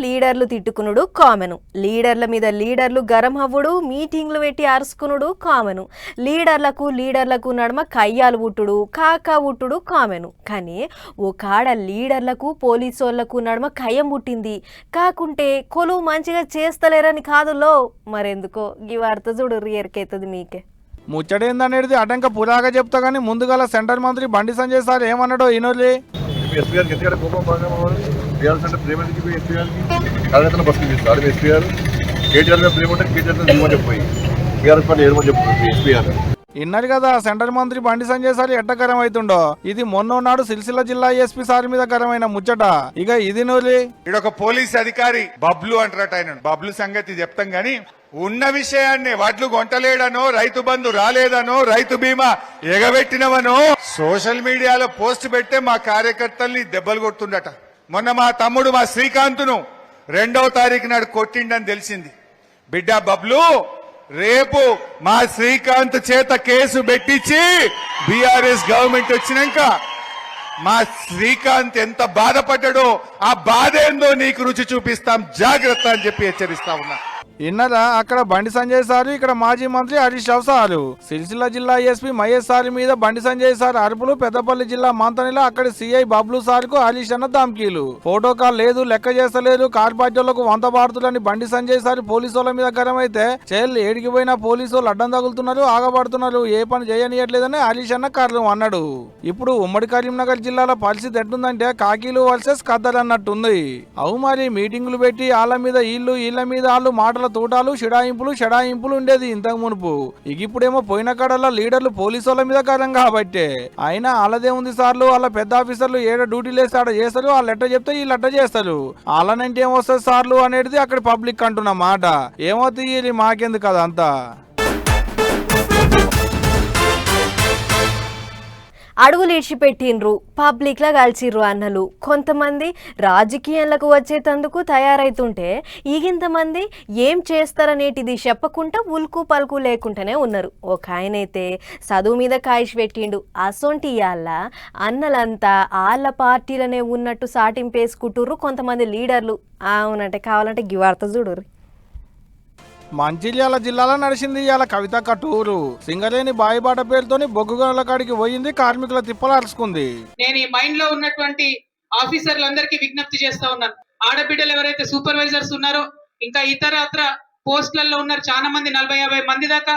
లీడర్లు తిట్టుకునుడు కామను. లీడర్ల మీద లీడర్లు గరం అవ్వుడు, మీటింగ్లు పెట్టి అరుచుకునుడు కామను. లీడర్లకు నడుమ కయ్యాలు ఉట్టుడు, కాకా ఉట్టుడు కామను. కానీ ఓ కాడ లీడర్లకు పోలీసోళ్లకు నడుమ కయ్యం పుట్టింది. కాకుంటే కొలువు మంచిగా చేస్తలేరని కాదులో, మరెందుకో ఈ వార్త చూడు ఎరికైతుంది మీకే. ముచ్చటేందనేది అటంక పురాగా చెప్తా గానీ ముందుగల సెంటర్ మంత్రి బండి సంజయ్ సార్ ఏమన్నాడో ఈనోలే. ఇన్నారు కదా సెంటర్ మంత్రి బండి సంజయ్ సార్ ఎట్ట గరం అవుతుండో. ఇది మొన్నోనాడు సిరిసిల్ల జిల్లా ఎస్పీ సార్ మీద గరమైన ముచ్చట. ఇక ఇది నోలి ఒక పోలీస్ అధికారి బబ్లు అంటారట. ఆయన బబ్లు సంగతి చెప్తాం గాని ఉన్న విషయాన్ని వడ్లు గొంటలేడనో, రైతు బంధు రాలేదనో, రైతు బీమా ఎగబెట్టినవనో సోషల్ మీడియాలో పోస్ట్ పెడితే మా కార్యకర్తల్ని దెబ్బలు కొడుతుండట. మొన్న మా తమ్ముడు మా శ్రీకాంత్ను 2వ తారీఖు నాడు కొట్టిండని తెలిసింది. బిడ్డ బబ్లు, రేపు మా శ్రీకాంత్ చేత కేసు పెట్టించి బీఆర్ఎస్ గవర్నమెంట్ వచ్చినాక మా శ్రీకాంత్ ఎంత బాధపడ్డాడో ఆ బాధ ఏందో నీకు రుచి చూపిస్తాం, జాగ్రత్త అని చెప్పి హెచ్చరిస్తా ఉన్నా. ఇన్నరా అక్కడ బండి సంజయ్ సారు, ఇక్కడ మాజీ మంత్రి హరీష్ రావు సారు. సిరిసిల్ల జిల్లా ఎస్పీ మహేష్ సార్ మీద బండి సంజయ్ సార్ అరుపులు. పెద్దపల్లి జిల్లా మంతనిలో అక్కడి సిఐ బబ్లు సార్ కు హరీష్ అన్న ధమ్కీలు. ఫోటో కాల్ లేదు, లెక్క చేస్తలేదు, కార్ పార్టీలకు వంత పాడుతుందని బండి సంజయ్ సార్ పోలీసుల మీద గరమైతే చేల్ ఏడికి పోయినా పోలీసులు అడ్డం తగులుతున్నారు, ఆగబడుతున్నారు, ఏ పని చేయనియట్లేదని హరీష్ అన్న కారణం అన్నాడు. ఇప్పుడు ఉమ్మడి కరీంనగర్ జిల్లాలో పరిస్థితి ఎట్లుందంటే కాకీలు వర్సెస్ కద్దరు అన్నట్టుంది. అవు మరి మీటింగులు పెట్టి వాళ్ళ మీద వీళ్ళ మీద వాళ్ళు మాటలు తోటాలు షడాయింపులు ఉండేది ఇంతకు మునుపు. ఇప్పుడేమో పోయిన కాడల్లా లీడర్లు పోలీసుల మీద కారం కాబట్టే. అయినా వాళ్ళదే ఉంది సార్లు, వాళ్ళ పెద్ద ఆఫీసర్లు ఏడ డ్యూటీలు వేస్తే ఆడ చేస్తారు, వాళ్ళు ఎట్ట చెప్తే వీళ్ళు అట్ట చేస్తారు. వాళ్ళనంటే ఏమొస్తుంది సార్లు అనేది అక్కడ పబ్లిక్ అంటున్న మాట. ఏమవుతుంది మాకెందుకు అదంతా. అడుగులు ఇడిచిపెట్టిండ్రు, పబ్లిక్లా కలిసిర్రు అన్నలు. కొంతమంది రాజకీయాలకు వచ్చేటందుకు తయారైతుంటే ఈగింతమంది ఏం చేస్తారనేటిది చెప్పకుండా ఉల్కు పలుకు లేకుండానే ఉన్నారు. ఒక ఆయనైతే చదువు మీద కాయిష్ పెట్టిండు. అసొంటి ఇయాళ్ళ అన్నలంతా వాళ్ళ పార్టీలనే ఉన్నట్టు సాటింపేసుకుంటుర్రు కొంతమంది లీడర్లు. అవునంటే కావాలంటే గివార్త చూడుర్రు. మంచిర్యాల జిల్లాలో నడిచింది ఇవాళ కవిత కటూరు. సింగరేణి బాయిబాట పేరుతోని బొగ్గుగనుల కాడికి పోయింది, కార్మికుల తిప్పలు అరుచుకుంది. నేను ఈ మైండ్ లో ఉన్నటువంటి ఆఫీసర్లందరికీ విజ్ఞప్తి చేస్తా ఉన్నాను. ఆడబిడ్డలు ఎవరైతే సూపర్వైజర్స్ ఉన్నారో, ఇంకా ఇతరత్ర పోస్టులలో ఉన్నారు, చాలా మంది 40-50 మంది దాకా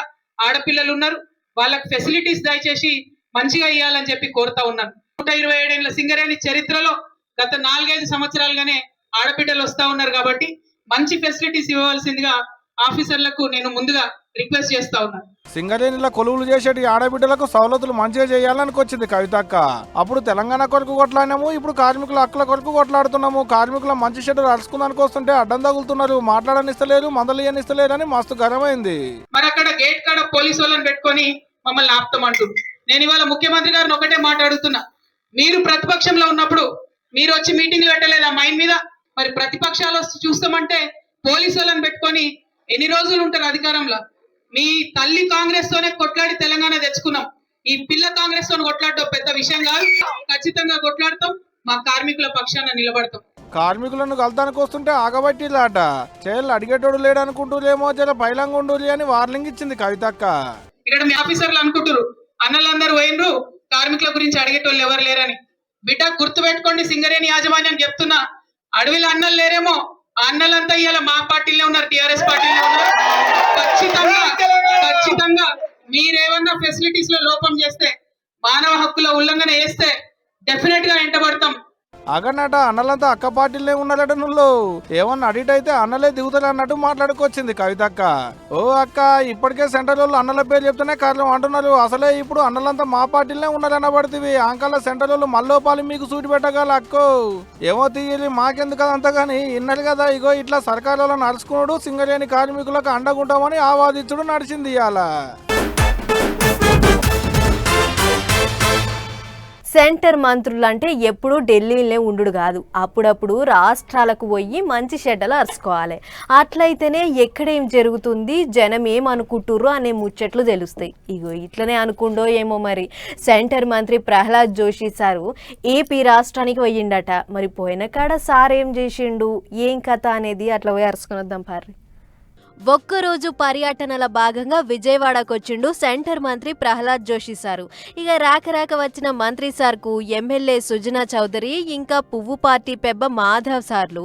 ఆడపిల్లలు ఉన్నారు. వాళ్ళకి ఫెసిలిటీస్ దయచేసి మంచిగా ఇవ్వాలని చెప్పి కోరుతా ఉన్నాను. 127 ఏళ్ల సింగరేణి చరిత్రలో గత 4-5 సంవత్సరాలుగానే ఆడబిడ్డలు వస్తా ఉన్నారు కాబట్టి మంచి ఫెసిలిటీస్ ఇవ్వవలసిందిగా ఆఫీసర్లకు నేను ముందుగా రిక్వెస్ట్ చేస్తా ఉన్నాను. సింగరేణిలో కొలువులు చేసేటి ఆడబిడ్డలకు సౌలతులు మంచిగా చేయాలనుకొచ్చింది కవితక్క. అప్పుడు తెలంగాణ కొరకు కొట్లాడినాము, ఇప్పుడు కార్మికుల హక్కుల కొరకు కొట్లాడుతున్నాము. కార్మికుల మంచి షెడ్యూల్ అరుచుకుందానికి వస్తుంటే అడ్డం తగులుతున్నారు, మాట్లాడనిస్తలేరు, మందలియనిస్తలేరు అని మస్తు గర్వమైంది. మరి అక్కడ గేట్ కాడ పోలీసు వాళ్ళని పెట్టుకొని మమ్మల్ని ఆపుతామంటుంది. నేను ఇవాళ ముఖ్యమంత్రి గారిని ఒకటే మాట్లాడుతున్నా, మీరు ప్రతిపక్షంలో ఉన్నప్పుడు మీరు వచ్చి మీటింగ్లు పెట్టలేదా మైండ్ మీద? మరి ప్రతిపక్షాలు వచ్చి చూస్తామంటే పోలీసు వాళ్ళని పెట్టుకొని ఎన్ని రోజులు ఉంటారు అధికారంలో? మీ తల్లి కాంగ్రెస్ తోనే కొట్లాడి తెలంగాణ తెచ్చుకున్నాం. ఈ పిల్ల కాంగ్రెస్ తోని కొట్లాడటం పెద్ద విషయం కాదు. ఖచ్చితంగా కొట్లాడతాం, మా కార్మికుల పక్షాన నిలబడతాం. కార్మికులను కలతానికి వస్తుంటే ఆగబట్టిలాట. చేయాలి అడిగేటోడు లేడనుకుంటూలేమో జర పైలంగా ఉండు అని వార్నింగ్ ఇచ్చింది కవితక్క. ఇక్కడ మీ ఆఫీసర్లు అనుకుంటారు అన్నలందరూ పోయినరు, కార్మికుల గురించి అడిగేటోళ్ళు ఎవరు లేరని. బిడ్డ గుర్తు పెట్టుకోండి, సింగరేణి యాజమాన్యం చెప్తున్నా, అడవిలో అన్నలు లేరేమో, ఆ అన్నలంతా ఇవాళ మా పార్టీలో ఉన్నారు, టిఆర్ఎస్ పార్టీలో ఉన్నారు. ఖచ్చితంగా మీరేమన్నా ఫెసిలిటీస్ లో లోపం చేస్తే, మానవ హక్కుల ఉల్లంఘన చేస్తే డెఫినెట్ గా వెంటబడతాం. అగనట అన్నలంతా అక్క పార్టీలే ఉన్నారట. నువ్వు ఏమన్నా అడిట్ అయితే అన్నలే దిగుతారు అన్నట్టు మాట్లాడుకొచ్చింది కవితక్క. ఓ అక్క, ఇప్పటికే సెంటర్ వాళ్ళు అన్నల పేరు చెప్తేనే కారణం అంటున్నారు. అసలే ఇప్పుడు అన్నలంతా మా పార్టీలే ఉన్నారనబడుతుంది. అంకల్లా సెంటర్ వాళ్ళు మల్లోపాలు మీకు సూటి పెట్టగల అక్కో. ఏమో తీయాలి, మాకెందుకు అదంతా కానీ ఇన్నది కదా. ఇగో ఇట్లా సర్కారు నడుచుకున్నాడు, సింగరేణి కార్మికులకు అండగుంటామని ఆవాదించుడు నడిచింది ఇవాళ. సెంటర్ మంత్రులు అంటే ఎప్పుడూ ఢిల్లీలోనే ఉండు కాదు, అప్పుడప్పుడు రాష్ట్రాలకు పోయి మంచి చెడ్డలు అరుచుకోవాలి. అట్లయితేనే ఎక్కడేం జరుగుతుంది, జనం ఏమనుకుంటుర్రు అనే ముచ్చట్లు తెలుస్తాయి. ఇగో ఇట్లనే అనుకుండో ఏమో మరి. సెంటర్ మంత్రి ప్రహ్లాద్ జోషి సారు ఏపీ రాష్ట్రానికి పోయిండట. మరి పోయిన కాడ సార్ ఏం చేసిండు, ఏం కథ అనేది అట్లా పోయి అరుచుకుని వద్దాం పార్రి. ఒక్కరోజు పర్యటనల భాగంగా విజయవాడకు వచ్చిండు సెంటర్ మంత్రి ప్రహ్లాద్ జోషి సారు. ఇక రాక వచ్చిన మంత్రి సార్కు ఎమ్మెల్యే సుజనా చౌదరి ఇంకా పువ్వు పార్టీ పెబ్బ మాధవ్ సార్లు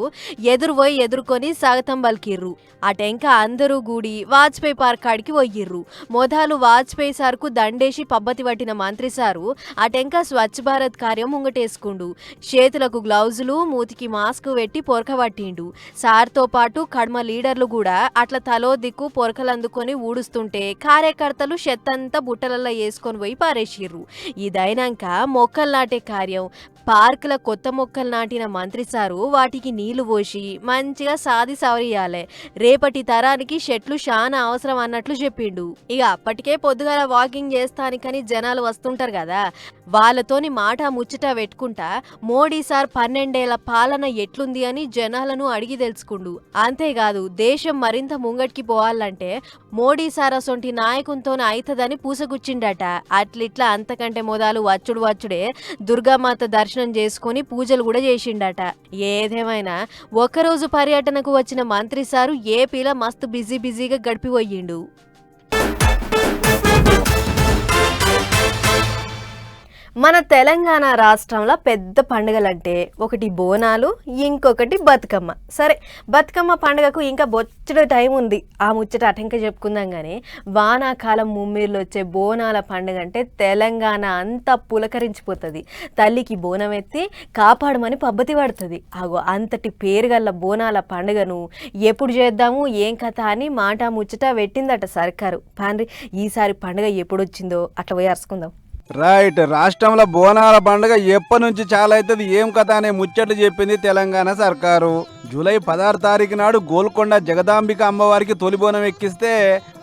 ఎదుర్కొని స్వాగతం పలికిర్రు. అటెంక అందరూ గూడి వాజ్పేయి పార్క్ కాడికి పోయిర్రు. మొదలు వాజ్పేయి సార్కు దండేసి పబ్బతి పట్టిన మంత్రి సారు అటెంక స్వచ్ఛ భారత్ కార్యం ముంగటేసుకుండు. చేతులకు గ్లౌజులు, మూతికి మాస్క్ పెట్టి పొరకబట్టిండు. సార్తో పాటు కడ్మ లీడర్లు కూడా అట్లా తలో దిక్కు పొరకలందుకొని ఊడుస్తుంటే కార్యకర్తలు చెత్తంతా బుట్టలల్లో వేసుకొని పోయి పారేసిర్రు. ఇదైనాక మొక్కలు నాటే కార్యం, పార్కుల కొత్త మొక్కలు నాటిన మంత్రి సారు వాటికి నీళ్లు పోసి మంచిగా సాది సవరియాలే. రేపటి తరానికి చెట్లు చాలా అవసరం అన్నట్లు చెప్పిండు. ఇక అప్పటికే పొద్దుగాల వాకింగ్ చేస్తానికని జనాలు వస్తుంటారు కదా, వాళ్ళతోని మాట ముచ్చట పెట్టుకుంటా మోడీ సార్ 12 ఏళ్ల పాలన ఎట్లుంది అని జనాలను అడిగి తెలుసుకుండు. అంతేకాదు దేశం మరింత ముంగటికి పోవాలంటే మోడీ సార్ అసొంటి నాయకునితోనే అయితదని పూసగుచ్చిండట. అట్లిట్లా అంతకంటే మొదలు వచ్చుడే దుర్గామాత దర్శనం చేసుకుని పూజలు కూడా చేసిండట. ఏదేమైనా ఒకరోజు పర్యటనకు వచ్చిన మంత్రి సారు ఏపీలో మస్తు బిజీగా గడిపిపోయిండు. మన తెలంగాణ రాష్ట్రంలో పెద్ద పండుగలంటే ఒకటి బోనాలు, ఇంకొకటి బతుకమ్మ. సరే, బతుకమ్మ పండుగకు ఇంకా బొచ్చడు టైం ఉంది, ఆ ముచ్చట అటంక చెప్పుకుందాం. కానీ వానాకాలం ముమ్మిర్లు వచ్చే బోనాల పండుగ అంటే తెలంగాణ అంతా పులకరించిపోతుంది. తల్లికి బోనం ఎత్తి కాపాడమని పబ్బతి పడుతుంది. అగో అంతటి పేరుగల్ల బోనాల పండుగను ఎప్పుడు చేద్దాము, ఏం కథ అని మాట ముచ్చట పెట్టిందట సర్కారు. పాండ్రి ఈసారి పండుగ ఎప్పుడు వచ్చిందో అట్లా పోయి అరుచుకుందాం. రైట్, రాష్ట్రంలో బోనాల పండుగ ఎప్పటి నుంచి చాలా అవుతుంది, ఏం కథ అనే ముచ్చట్లు చెప్పింది తెలంగాణ సర్కారు. జూలై 16 తారీఖు నాడు గోల్కొండ జగదాంబిక అమ్మవారికి తొలి బోనం ఎక్కిస్తే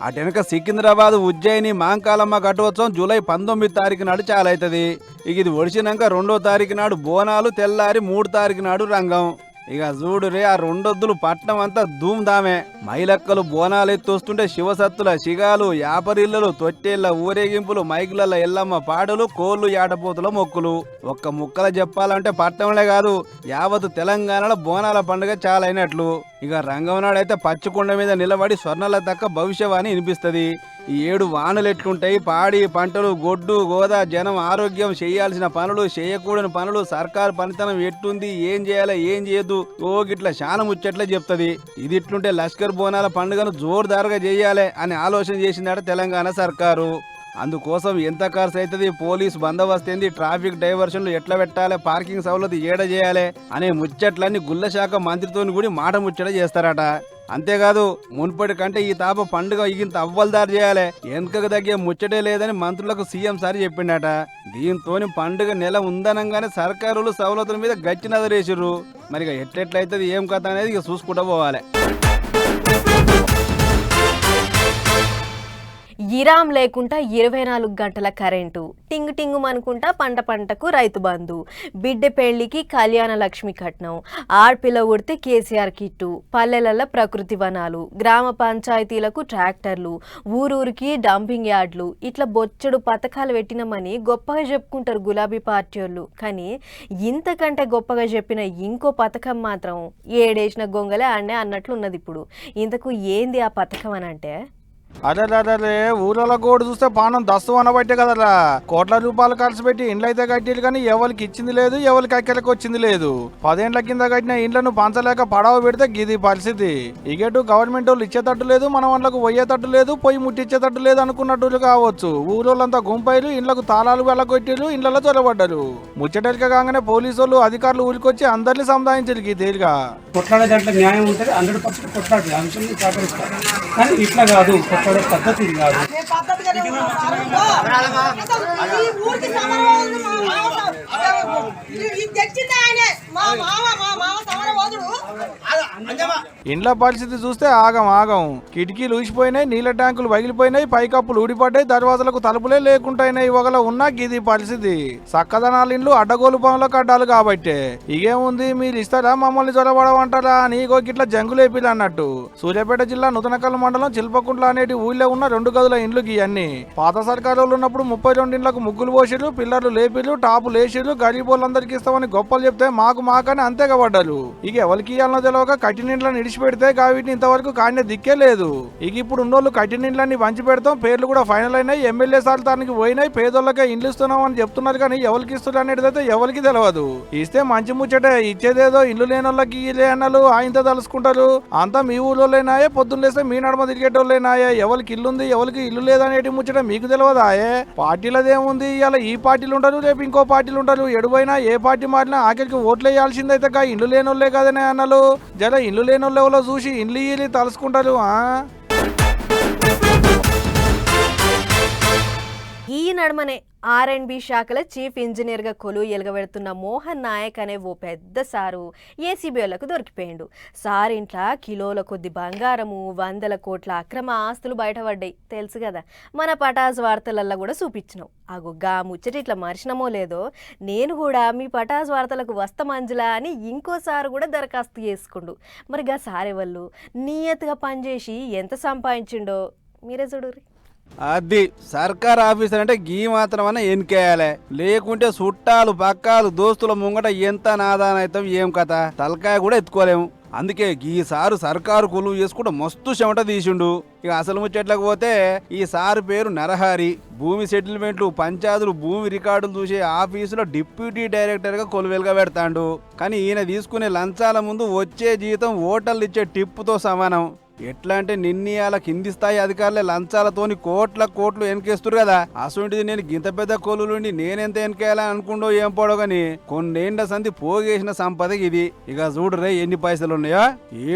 అటెనక సికింద్రాబాద్, ఉజ్జయిని, మాంకాలమ్మ ఘటోత్సవం జూలై 19 తారీఖు నాడు చాలా అవుతుంది. ఇక ఇది ఒడిచినాక 2వ తారీఖు నాడు బోనాలు, తెల్లారి 3 తారీఖు నాడు రంగం. ఇక చూడురే ఆ రెండొద్దులు పట్నం అంతా ధూమ్ధామే. మైలక్కలు బోనాలు ఎత్తొస్తుంటే శివసత్తుల శిగాలు, యాపరిల్లలు, తొట్టేళ్ల ఊరేగింపులు, మైకుల ఎల్లమ్మ పాటలు, కోళ్లు యాటపోతుల మొక్కులు. ఒక్క ముక్కల చెప్పాలంటే పట్టణంలో కాదు యావత్ తెలంగాణలో బోనాల పండుగ చాలా అయినట్లు. ఇక రంగం నాడైతే పచ్చికొండ మీద నిలబడి స్వర్ణాల దక్క భవిష్యవాణి వినిపిస్తుంది. ఈ 7 వానలు ఎట్లుంటాయి, పాడి పంటలు, గొడ్డు గోదా, జనం ఆరోగ్యం, చేయాల్సిన పనులు, చేయకూడని పనులు, సర్కారు పనితనం ఎట్టుంది, ఏం చేయాలి ఏం చేయదు, ఓ గిట్లా చాలా ముచ్చట్లే చెప్తుంది. ఇది ఇట్లుంటే లష్కర్ బోనాల పండుగను జోరుదారుగా చేయాలి అని ఆలోచన చేసిందట తెలంగాణ సర్కారు. అందుకోసం ఎంత ఖర్చు అవుతుంది, పోలీసు బందోబస్తు ఏంది, ట్రాఫిక్ డైవర్షన్లు ఎట్లా పెట్టాలి, పార్కింగ్ సౌలభ్యం ఏడ చేయాలి అనే ముచ్చట్లన్నీ గుల్ల శాఖ మంత్రితో కూడా మాట ముచ్చట చేస్తారట. అంతేకాదు మున్పటి కంటే ఈ తాప పండుగ ఇగింత అవ్వలదారు చేయాలి, వెనుకకు తగ్గే ముచ్చటే లేదని మంత్రులకు సీఎం సార్ చెప్పిండట. దీంతో పండుగ నెల ఉందనంగానే సర్కారులు సౌలతుల మీద గచ్చి నదరేసిర్రు. మరి ఎట్లెట్లయితుంది ఏం కథ అనేది ఇక చూసుకుంటూ పోవాలి. ఇరాం లేకుండా 24 గంటల కరెంటు, టింగు టింగు అనుకుంటా పంటకు రైతు బంధు, బిడ్డ పెళ్లికి కళ్యాణ లక్ష్మి కట్నం, ఆడపిల్ల ఉడితే కేసీఆర్ కిట్టు, పల్లెలలో ప్రకృతి వనాలు, గ్రామ పంచాయతీలకు ట్రాక్టర్లు, ఊరూరికి డంపింగ్ యార్డ్లు, ఇట్లా బొచ్చడు పథకాలు పెట్టినామని గొప్పగా చెప్పుకుంటారు గులాబీ పార్టీ వాళ్ళు. కానీ ఇంతకంటే గొప్పగా చెప్పిన ఇంకో పథకం మాత్రం ఏడేసిన గొంగలే అన్నే అన్నట్లు ఉన్నది. ఇప్పుడు ఇంతకు ఏంది ఆ పథకం అని అంటే, అరే ఊరల గోడు చూస్తే పానం దస్తు అనబట్టే కదరా కోట్ల రూపాయలు ఖర్చు పెట్టి ఇండ్లయితే కట్టిలు కానీ ఎవరికి ఇచ్చింది లేదు, ఎవరికి అక్కడికి వచ్చింది లేదు. 10 ఏళ్ల కింద కట్టిన ఇండ్లను పంచలేక పడవ పెడితే గిది పరిస్థితి. ఇగేటు గవర్నమెంట్ వాళ్ళు ఇచ్చేటట్టు లేదు, మన వాళ్ళకు పోయేటట్టు లేదు, పొయ్యి ముట్టించేటట్టు లేదు అనుకున్నట్టు కావచ్చు. ఊరోళ్ళంతా గుంపైలు ఇండ్లకు తాళాలు వెళ్ళగొట్టిరు, ఇండ్లలో చొరబడ్డారు. ముచ్చటెలక కాగానే పోలీసు వాళ్ళు అధికారులు ఊరికొచ్చి అందరినీ సముదాయించారు. తేలిగా కొట్లాడే దాంట్లో న్యాయం ఉంటుంది, 100% కొట్లాడే అంశం సహకరిస్తారు. కానీ ఇట్లా కాదు, కొట్లాడే పద్ధతి ఇది కాదు. తెచ్చింది ఆయనే, మా మామ సమరవోదుడు ఇండ్ల పరిస్థితి చూస్తే ఆగం ఆగం. కిటికీలు ఊసిపోయినాయి, నీళ్ల ట్యాంకులు పగిలిపోయినాయి, పైకప్పులు ఊడిపడ్డాయి, దర్వాజలకు తలుపులే లేకుంటాయినాయి. ఒకలా ఉన్న గిది పరిస్థితి. చక్కదనాలు ఇండ్లు అడ్డగోలు పనులకు అడ్డాలు కాబట్టే. ఇగేముంది, మీరు ఇస్తారా మమ్మల్ని చొరబడమంటారా అని గిట్ల జంగులేపిలు అన్నట్టు. సూర్యాపేట జిల్లా నూతనకల్ మండలం చిల్పకుంట్ల అనేటి ఊళ్ళో ఉన్న 2 గదుల ఇండ్లు ఇవన్నీ. పాత సర్కారు ఉన్నప్పుడు 32 ఇండ్లకు ముగ్గులు పోసిరు, పిల్లర్లు లేపిరు, టాపు లేచిరు, గరీబోళ్ళందరికీ ఇస్తామని గొప్పలు చెప్తే మాకని అంతేగా పడ్డారు. ఇక ఎవరికి ఇయ్యాలనో తెలియక కట్టినిండ్లను ఇడిచిపెడితే వీటిని ఇంతవరకు కాడిన దిక్కే లేదు. ఇక ఇప్పుడు ఉన్నోళ్ళు కట్టినిండ్లన్నీ పంచి పెడతాం, పేర్లు కూడా ఫైనల్ అయినాయి, ఎమ్మెల్యే స్థానానికి పోయినాయి, పేదోళ్ళకే ఇండ్లు ఇస్తున్నాం అని చెప్తున్నారు. కానీ ఎవరికి ఇస్తున్నారు అనేది అయితే ఎవరికి తెలియదు. ఇస్తే మంచి ముచ్చటే, ఇచ్చేదేదో ఇల్లు లేని వాళ్ళకి ఇల్లే అన్నలు ఆయనతో తలుసుకుంటారు. అంతా మీ ఊళ్ళోలేనాయే, పొద్దున్న లేస్తే మీ నడమ తిరిగేటోళ్ళేనాయే. ఎవరికి ఇల్లుంది ఎవరికి ఇల్లు లేదనేటి ముచ్చట మీకు తెలియదాయే. పార్టీలదేముంది, ఇలా ఈ పార్టీలు ఉంటారు, రేపు ఇంకో పార్టీలు ఉంటారు. ఎడుపోయినా ఏ పార్టీ మారినా ఆఖరికి ఓట్లు వేయాల్సిందైతే ఇల్లు లేనోళ్లే కదనే అన్నలు. జర ఇల్లు లేనోళ్ళెవలో చూసి ఇండ్లు ఇల్లు తలుసుకుంటారు. ఈ నడమనే R&B శాఖల చీఫ్ ఇంజనీర్గా కొలువు ఎలుగబెడుతున్న మోహన్ నాయక్ అనే ఓ పెద్ద సారు ఏసీబీలకు దొరికిపోయిండు. సార్ ఇంట్లో కిలోల కొద్ది బంగారము, 100 కోట్ల అక్రమ ఆస్తులు బయటపడ్డాయి. తెలుసు కదా, మన పటాస్ వార్తలల్లో కూడా చూపించినాం. గా ముచ్చట ఇట్లా మర్చినమో లేదో, నేను కూడా మీ పటాస్ వార్తలకు వస్తమంజులా అని ఇంకోసారి కూడా దరఖాస్తు చేసుకుండు. మరి గా సారే వాళ్ళు నియత్గా పనిచేసి ఎంత సంపాదించిండో మీరే చూడుర్రి. అది సర్కార్ ఆఫీసర్ అంటే గీ మాత్రమన్నా ఎన్కేయాలి. లేకుంటే చుట్టాలు పక్కాలు దోస్తుల ముంగట ఎంత నాదానైతాం ఏం కథ తలకాయ కూడా ఎత్తుకోలేము. అందుకే ఈ సారు సర్కారు కొలువు చేసుకుంటే మస్తు చెమట తీసిండు. ఇక అసలు ముచ్చట్లకు పోతే ఈ సారు పేరు నరహరి. భూమి సెటిల్మెంట్లు, పంచాయతీలు, భూమి రికార్డులు చూసే ఆఫీసులో డిప్యూటీ డైరెక్టర్గా కొలువెలుగా పెడతాండు. కానీ ఈయన తీసుకునే లంచాల ముందు వచ్చే జీతం హోటళ్ళు ఇచ్చే టిప్పుతో సమానం. ఎట్లా అంటే నిన్నీయాల కింది స్థాయి అధికారులే లంచాలతోని కోట్లు వెనకేస్తారు కదా. అసొంటిది నేను గింత పెద్ద కొలువులుండి నేనెంత వెనకేయాలని అనుకుంటో ఏం పోడో గాని కొన్నేండ్ల సంధి పోగేసిన సంపద ఇది. ఇక చూడరే ఎన్ని పైసలు ఉన్నాయో.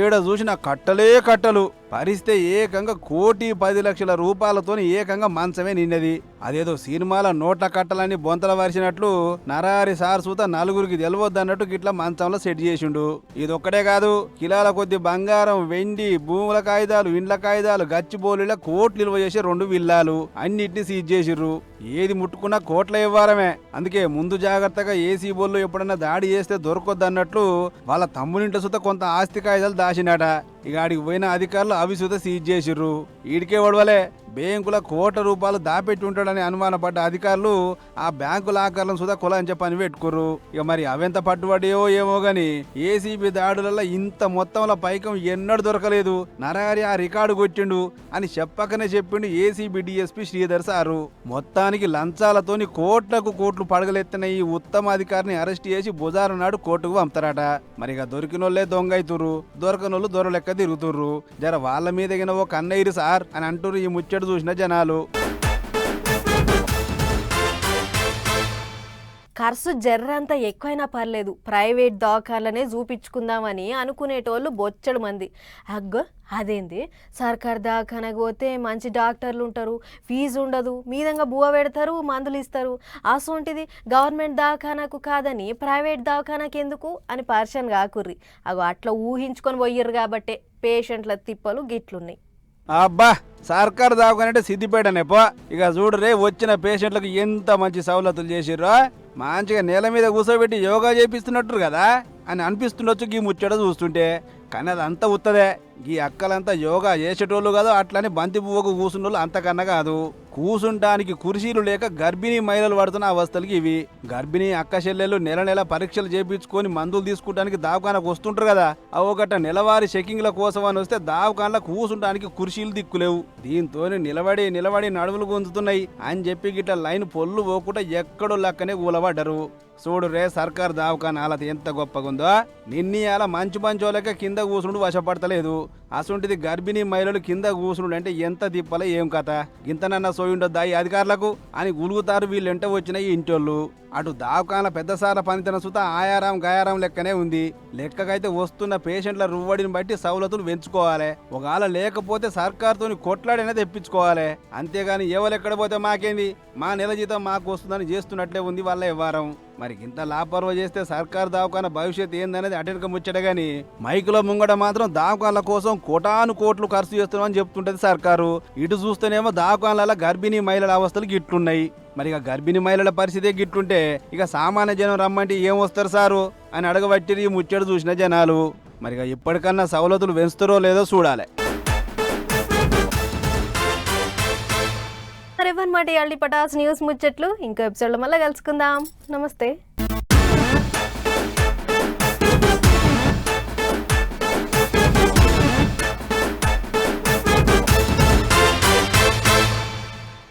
ఏడ చూసిన కట్టలు. పరిస్తే ఏకంగా 1,10,00,000 రూపాయలతోని ఏకంగా మంచమే నిన్నది. అదేదో సినిమాల నోట్ల కట్టలని బొంతల వరిచినట్లు నరారి సార్ సూత నలుగురికి తెలియవద్దన్నట్టు గిట్లా మంచంలో సెట్ చేసిండు. ఇదొక్కడే కాదు, కిలాల కొద్ది బంగారం, వెండి, భూముల కాగితాలు, ఇండ్ల కాగితాలు, గచ్చిబోలిలో కోట్లు నిల్వ చేసే 2 విల్లాలు అన్నిటిని సీజ్ చేసిర్రు. ఏది ముట్టుకున్నా కోట్ల ఇవ్వారమే. అందుకే ముందు జాగ్రత్తగా ఏసీ బోళ్ళు ఎప్పుడన్నా దాడి చేస్తే దొరకొద్దన్నట్లు వాళ్ళ తమ్మునింట సుత కొంత ఆస్తి కాగితాలు దాచినాట. ఇక ఆడికి పోయిన అధికారులు అవి సుత సీజ్ చేసిర్రు. ఈడికే ఒడవలే, బ్యాంకుల కోట్ల రూపాయలు దాపెట్టి ఉంటాడని అనుమానపడ్డ అధికారులు ఆ బ్యాంకు లాకర్లను సుధా కులాంచే పని పెట్టుకుర్రు. ఇక మరి అవెంత పట్టుబడియో ఏమో గాని ఏసీబీ దాడులలో ఇంత మొత్తంలో పైకం ఎన్నడూ దొరకలేదు. నరహరి ఆ రికార్డు కొట్టిండు అని చెప్పకనే చెప్పిండు ఏసీబీ డిఎస్పీ శ్రీధర్ సారు. మొత్తానికి లంచాలతోని కోట్లు పడగలెత్తిన ఈ ఉత్తమ అధికారిని అరెస్ట్ చేసి బుధవారం నాడు కోర్టుకు పంపుతారట. మరిగా దొరికినోళ్లే దొంగైతుర్రు, దొరకనోళ్ళు దొరలెక్క తిరుగుతుర్రు. జర వాళ్ళ మీద ఓ కన్నయ్యరు సార్ అని అంటుర్రు ఈ ముచ్చట చూసిన జనాలు. ఖర్చు జర్రంత ఎక్కువైనా పర్లేదు, ప్రైవేట్ దవాఖానలనే చూపించుకుందామని అనుకునేటోళ్ళు బొచ్చడు మంది. అదేంది, సర్కార్ దవాఖానకు పోతే మంచి డాక్టర్లు ఉంటారు, ఫీజు ఉండదు, మీదంగా బువ్వ పెడతారు, మందులు ఇస్తారు. అసొంటిది గవర్నమెంట్ దవాఖానకు కాదని ప్రైవేట్ దవాఖానకు ఎందుకు అని పరిచయం కాకుర్రి. అట్లా ఊహించుకొని పోయిర్రు కాబట్టే పేషెంట్ల తిప్పలు గిట్లున్నాయి. అబ్బా, సర్కారు దావకానంటే సిద్దిపేటనేపో. ఇక చూడరే వచ్చిన పేషెంట్లకు ఎంత మంచి సౌలతులు చేసిర్రో. మంచిగా నేల మీద కూర్చోబెట్టి యోగా చేపిస్తున్నట్టు కదా అని అనిపిస్తుండొచ్చు ఈ ముచ్చట చూస్తుంటే. కానీ అదంతా ఉత్తదే. ఈ అక్కలంతా యోగా చేసేటోళ్ళు కాదు, అట్లని బంతి పువ్వుకు కూసున్నోళ్ళు అంతకన్నా కాదు. కూసుంటానికి కుర్చీలు లేక గర్భిణీ మహిళలు పడుతున్న అవస్థలకి ఇవి. గర్భిణీ అక్క చెల్లెళ్ళు నెల పరీక్షలు చేయించుకొని మందులు తీసుకుంటానికి దావకానకు వస్తుంటారు కదా. అవొకట నెలవారీ చెకింగ్ల కోసం అని వస్తే దావకాన్ల కూసుంటానికి కుర్చీలు దిక్కులేవు. దీంతో నిలబడి నడువులు గుంజుతున్నాయి అని చెప్పి గిట్ల లైన్ పొల్లు పోకుండా ఎక్కడో లక్కనే కూలబడ్డరు. చూడు రే సర్కార్ దావకాన్ హాలత ఎంత గొప్పగుందో. నిన్నీయాల మంచు వాళ్ళకే కింద కూసునుడు వశపడతలేదు. అసొంటిది గర్భిణీ మహిళలు కింద కూసునుడు అంటే ఎంత తిప్పలే ఏం కథ. ఇంతనన్నా సోయుండొద్దా ఈ అధికారులకు అని గులుగుతారు వీళ్ళెంట వచ్చిన ఈ ఇంటోళ్ళు. అటు దావకాల పెద్దసార్ల పనితనం సుత ఆయారం గాయారం లెక్కనే ఉంది. లెక్కకైతే వస్తున్న పేషెంట్ల రువ్వడిని బట్టి సౌలతులు పెంచుకోవాలి. ఒకవేళ లేకపోతే సర్కారుతోని కొట్లాడైనా తెప్పించుకోవాలి. అంతేగాని ఎవరెక్కడ పోతే మాకేంది, మా నెల జీతం మాకు వస్తుందని చేస్తున్నట్లే ఉంది వాళ్ళ వ్యవహారం. మరి ఇంత లాపర్వ చేస్తే సర్కారు దవాఖాన భవిష్యత్ ఏందనేది అటెనక ముచ్చట గాని మైకుల ముంగట మాత్రం దవాఖాన్ల కోసం కోటాను కోట్లు ఖర్చు చేస్తున్నామని చెప్తుంటది సర్కారు. ఇటు చూస్తేనేమో దవాఖాన్ల గర్భిణీ మహిళల అవస్థలు గిట్లున్నాయి. మరి ఇక గర్భిణీ మహిళల పరిస్థితే గిట్లుంటే ఇక సామాన్య జనం రమ్మంటే ఏం వస్తారు సారు అని అడగబట్టి ఈ ముచ్చట చూసిన జనాలు. మరి ఇక ఇప్పటికన్నా సవలతులు పెంచుతారో లేదో చూడాలి. రేవన్ మాట పటాస్ న్యూస్ ముచ్చట్లు ఇంకో ఎపిసోడ్లో మళ్ళీ కలుసుకుందాం. నమస్తే.